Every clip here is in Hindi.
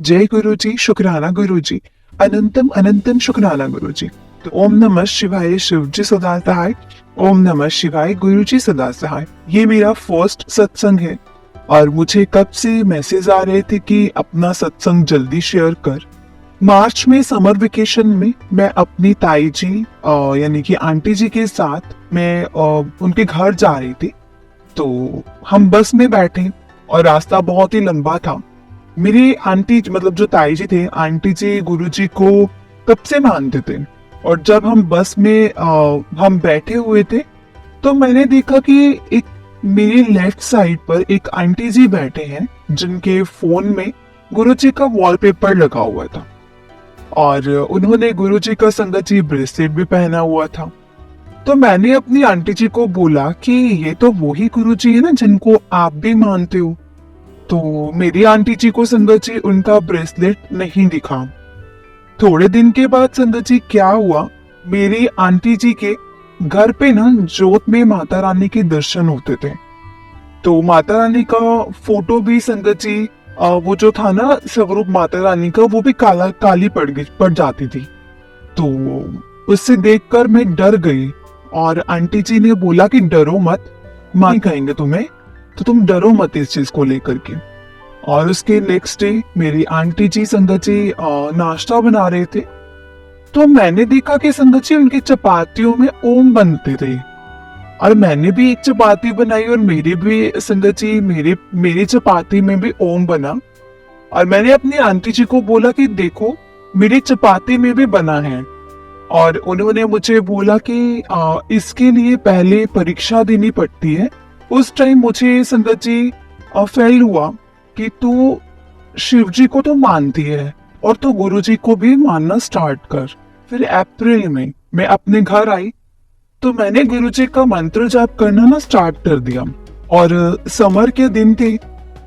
जय गुरुजी, शुक्राना गुरुजी, अनंतम अनंतम शुक्राना गुरुजी। तो ओम नमः शिवाय, शिवजी सदा सहाय। ओम नमः शिवाय, गुरुजी सदा सहाय। ये मेरा फर्स्ट सत्संग है और मुझे कब से मैसेज आ रहे थे कि अपना सत्संग जल्दी शेयर कर। मार्च में समर वेकेशन में मैं अपनी ताई जी यानी कि आंटी जी के साथ मैं उनके घर जा रही थी। तो हम बस में बैठे और रास्ता बहुत ही लंबा था। मेरी आंटी मतलब जो ताई जी थे, आंटी जी गुरुजी को कब से मानते थे और जब हम बस में हम बैठे हुए थे तो मैंने देखा कि एक मेरी लेफ्ट साइड पर एक आंटी जी बैठे हैं जिनके फोन में गुरुजी का वॉलपेपर लगा हुआ था और उन्होंने गुरुजी का संगत जी ब्रेसलेट भी पहना हुआ था। तो मैंने अपनी आंटी जी को बोला कि ये तो वही गुरुजी है ना जिनको आप भी मानते हो। तो मेरी आंटी जी को संगत जी उनका ब्रेसलेट नहीं दिखा। थोड़े दिन के बाद संगत जी क्या हुआ, मेरी आंटी जी के घर पे ना जोत में माता रानी के दर्शन होते थे। तो माता रानी का फोटो भी संगत जी वो जो था ना स्वरूप माता रानी का, वो भी काली पड़ जाती थी। तो उससे देखकर मैं डर गई और आंटी जी ने बोला कि डरो मत, मां कहेंगे तुम्हें, तो तुम डरो मत इस चीज को लेकर के। और उसके नेक्स्ट डे मेरी आंटी जी संगत जी नाश्ता बना रहे थे तो मैंने देखा कि संगत जी उनकी चपातियों में ओम बनते थे और मैंने भी एक चपाती बनाई और मेरी भी संगत जी मेरी चपाती में भी ओम बना। और मैंने अपनी आंटी जी को बोला कि देखो मेरी चपाती में भी बना है। और उन्होंने मुझे बोला कि इसके लिए पहले परीक्षा देनी पड़ती है। उस टाइम मुझे संगत जी फेल हुआ कि तू शिव जी को तो मानती है और तो गुरु जी को भी मानना स्टार्ट कर। फिर अप्रैल में मैं अपने घर आई तो मैंने गुरु जी का मंत्र जाप करना ना स्टार्ट कर दिया। और समर के दिन थे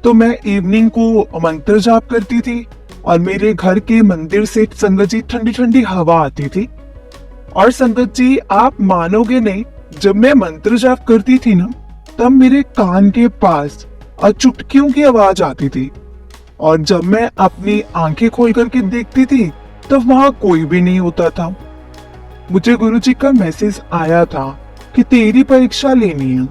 तो मैं इवनिंग को मंत्र जाप करती थी और मेरे घर के मंदिर से संगत जी ठंडी ठंडी हवा आती थी। और संगत जी आप मानोगे नहीं, जब मैं मंत्र जाप करती थी ना तब मेरे कान के पास चुटकियों की आवाज आती थी और जब मैं अपनी आंखें खोल करके देखती थी तब वहां कोई भी नहीं होता था। मुझे गुरुजी का मैसेज आया था कि तेरी परीक्षा लेनी है।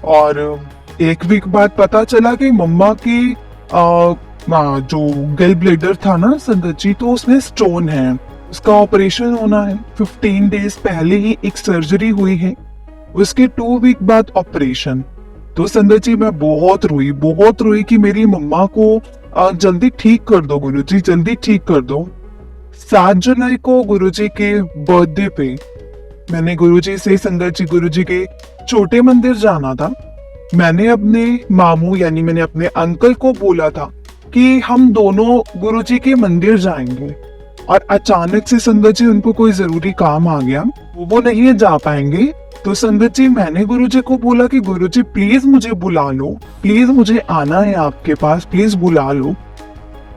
और एक वीक बाद पता चला कि मम्मा की जो गल ब्लेडर था ना संगत जी, तो उसमें स्टोन है, उसका ऑपरेशन होना है। 15 डेज पहले ही एक सर्जरी हुई है, उसके 2 वीक बाद ऑपरेशन। तो संगत जी मैं बहुत रोई कि मेरी मम्मा को जल्दी ठीक कर दो गुरुजी, जल्दी ठीक कर दो। 7 जुलाई को गुरुजी के बर्थडे पे मैंने गुरुजी से संगत जी गुरुजी के छोटे मंदिर जाना था। मैंने अपने मामू यानी मैंने अपने अंकल को बोला था कि हम दोनों गुरुजी के मंदिर जाएंगे। और अचानक से संगत जी उनको कोई जरूरी काम आ गया, वो नहीं जा पाएंगे। तो संगत जी मैंने गुरुजी को बोला कि गुरुजी प्लीज मुझे बुला लो, प्लीज मुझे आना है आपके पास, प्लीज बुला लो।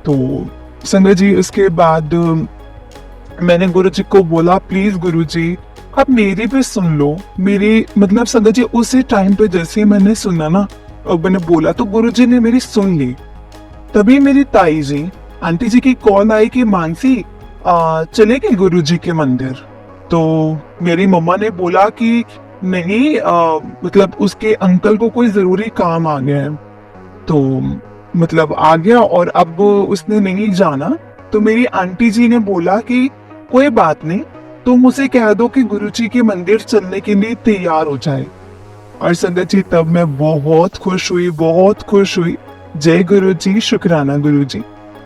तो संगत जी उसके बाद मैंने गुरुजी को बोला प्लीज गुरुजी आप मेरी भी सुन लो, मेरी मतलब संगत जी उसी टाइम पे जैसे मैंने सुना ना और मैंने बोला तो गुरुजी ने मेरी सुन ली। तभी मेरी ताई जी आंटी जी की कॉल आई कि मानसी चले गए गुरुजी के मंदिर। तो मेरी मम्मा ने बोला कि नहीं मतलब उसके अंकल को कोई जरूरी काम आ गया है, तो मतलब आ गया और अब उसने नहीं जाना। तो मेरी आंटी जी ने बोला कि कोई बात नहीं, तुम उसे कह दो कि गुरुजी के मंदिर चलने के लिए तैयार हो जाए। और संगत जी तब मैं बहुत खुश हुई, बहुत खुश हुई। जय गुरुजी, शुक्राना गुरुजी।